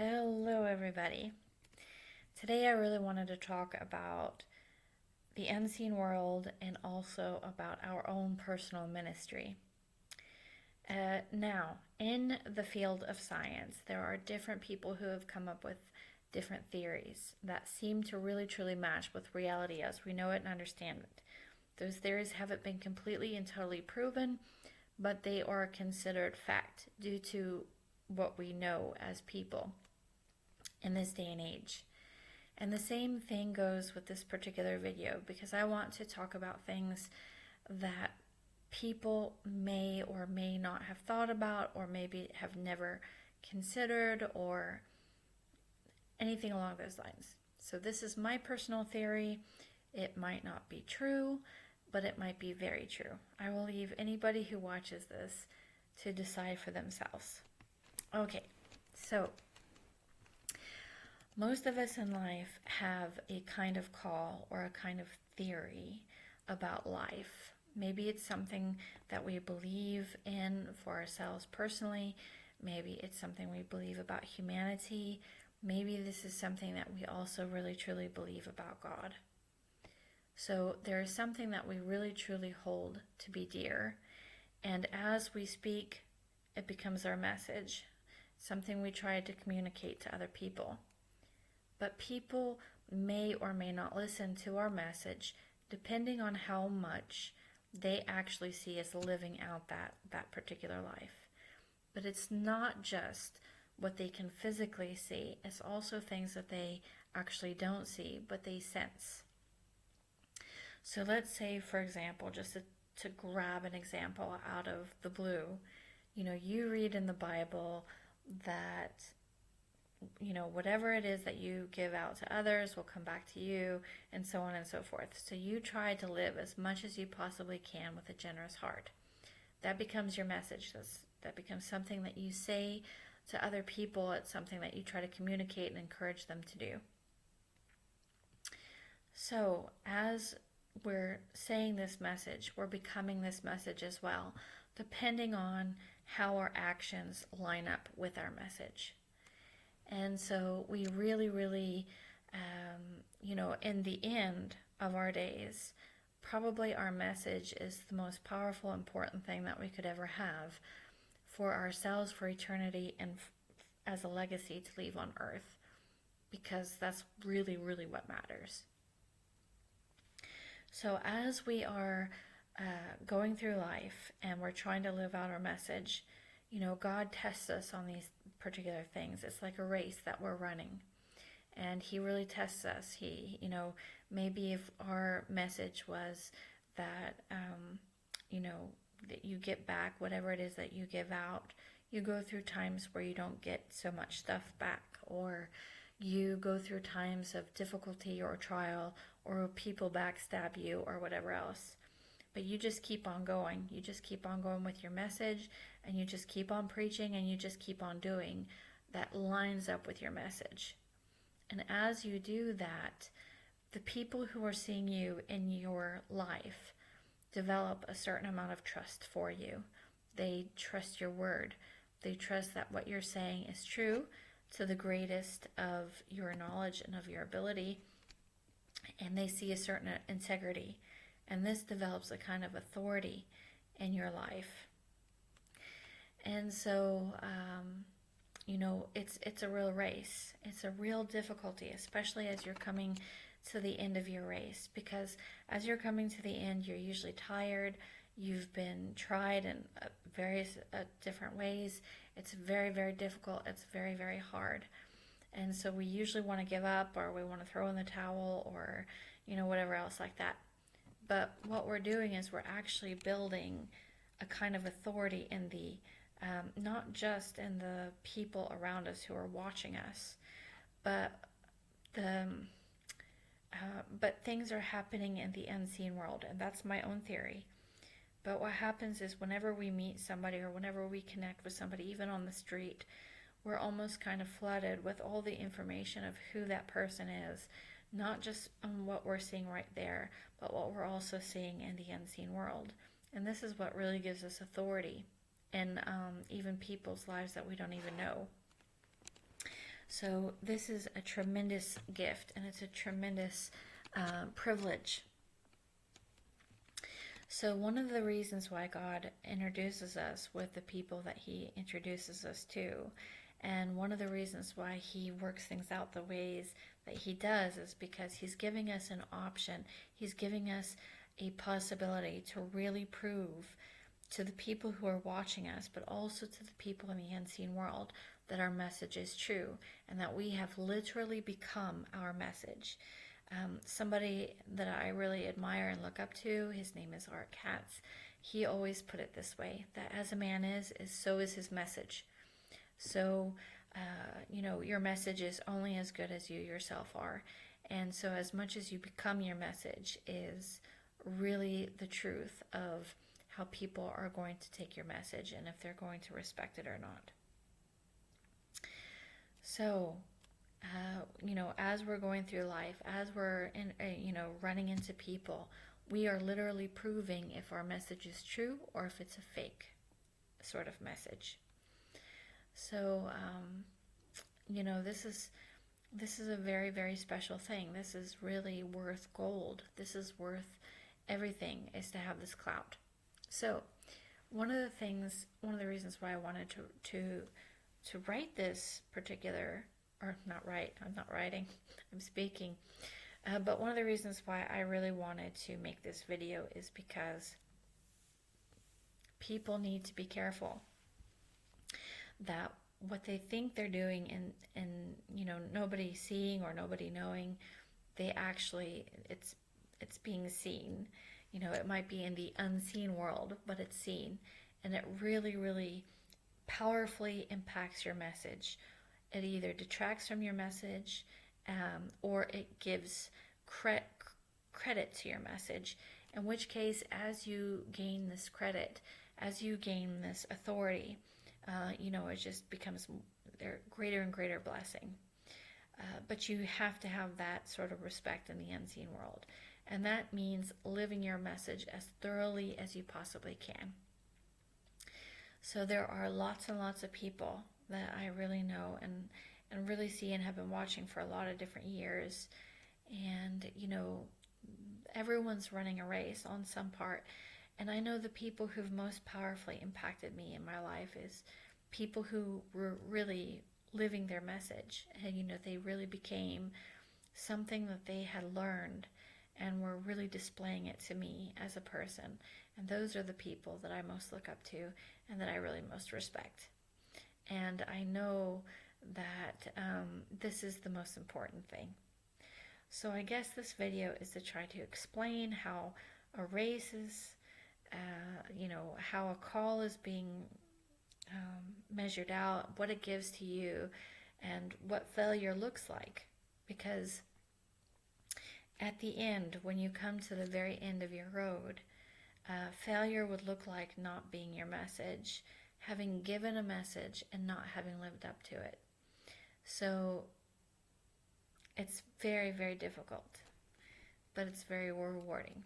Hello, everybody. Today, I really wanted to talk about the unseen world and also about our own personal ministry. Now, in the field of science, there are different people who have come up with different theories that seem to really truly match with reality as we know it and understand it. Those theories haven't been completely and totally proven, but they are considered fact due to what we know as people in this day and age. And the same thing goes with this particular video because I want to talk about things that people may or may not have thought about or maybe have never considered or anything along those lines. So this is my personal theory. It might not be true, but it might be very true. I will leave anybody who watches this to decide for themselves. Okay, so most of us in life have a kind of call or a kind of theory about life. Maybe it's something that we believe in for ourselves personally. Maybe it's something we believe about humanity. Maybe this is something that we also really truly believe about God. So there is something that we really truly hold to be dear. And as we speak, it becomes our message, something we try to communicate to other people. But people may or may not listen to our message depending on how much they actually see us living out that particular life. But it's not just what they can physically see, it's also things that they actually don't see, but they sense. So let's say, for example, just to grab an example out of the blue, you read in the Bible that whatever it is that you give out to others will come back to you, and so on and so forth. So you try to live as much as you possibly can with a generous heart. That becomes your message. That becomes something that you say to other people. It's something that you try to communicate and encourage them to do. So as we're saying this message, we're becoming this message as well, depending on how our actions line up with our message. And so we really, really, in the end of our days, probably our message is the most powerful, important thing that we could ever have for ourselves, for eternity, and as a legacy to leave on earth, because that's really, really what matters. So as we are going through life and we're trying to live out our message, God tests us on these particular things. It's like a race that we're running, and He really tests us. Maybe if our message was that, that you get back whatever it is that you give out, you go through times where you don't get so much stuff back, or you go through times of difficulty or trial, or people backstab you, or whatever else. But you just keep on going. You just keep on going with your message, and you just keep on preaching, and you just keep on doing that lines up with your message. And as you do that, the people who are seeing you in your life develop a certain amount of trust for you. They trust your word. They trust that what you're saying is true to the greatest of your knowledge and of your ability, and they see a certain integrity. And this develops a kind of authority in your life. And so, it's a real race. It's a real difficulty, especially as you're coming to the end of your race. Because as you're coming to the end, you're usually tired. You've been tried in various different ways. It's very, very difficult. It's very, very hard. And so we usually want to give up, or we want to throw in the towel, or, whatever else like that. But what we're doing is we're actually building a kind of authority in the, not just in the people around us who are watching us, but but things are happening in the unseen world, and that's my own theory. But what happens is whenever we meet somebody or whenever we connect with somebody, even on the street, we're almost kind of flooded with all the information of who that person is. Not just on what we're seeing right there, but what we're also seeing in the unseen world. And this is what really gives us authority in even people's lives that we don't even know. So this is a tremendous gift, and it's a tremendous privilege. So one of the reasons why God introduces us with the people that he introduces us to, and one of the reasons why he works things out the ways that he does, is because he's giving us an option. He's giving us a possibility to really prove to the people who are watching us, but also to the people in the unseen world, that our message is true and that we have literally become our message. Somebody that I really admire and look up to, his name is Art Katz. He always put it this way, that as a man is so is his message. So, your message is only as good as you yourself are. And so as much as you become your message is really the truth of how people are going to take your message and if they're going to respect it or not. So, as we're going through life, as we're running into people, we are literally proving if our message is true or if it's a fake sort of message. So, this is a very, very special thing. This is really worth gold. This is worth everything, is to have this clout. So, one of the reasons why I wanted to write this particular, or not write, I'm not writing, I'm speaking, but one of the reasons why I really wanted to make this video is because people need to be careful that what they think they're doing and nobody seeing or nobody knowing, they actually, it's being seen. It might be in the unseen world, but it's seen, and it really, really powerfully impacts your message. It either detracts from your message, or it gives credit to your message, in which case, as you gain this credit, as you gain this authority, it just becomes their greater and greater blessing. But you have to have that sort of respect in the unseen world. And that means living your message as thoroughly as you possibly can. So there are lots and lots of people that I really know and really see and have been watching for a lot of different years. And, everyone's running a race on some part. And I know the people who've most powerfully impacted me in my life is people who were really living their message. And, they really became something that they had learned and were really displaying it to me as a person. And those are the people that I most look up to and that I really most respect. And I know that this is the most important thing. So I guess this video is to try to explain how a race is, how a call is being measured out, what it gives to you, and what failure looks like. Because at the end, when you come to the very end of your road, failure would look like not being your message, having given a message and not having lived up to it. So it's very, very difficult, but it's very rewarding.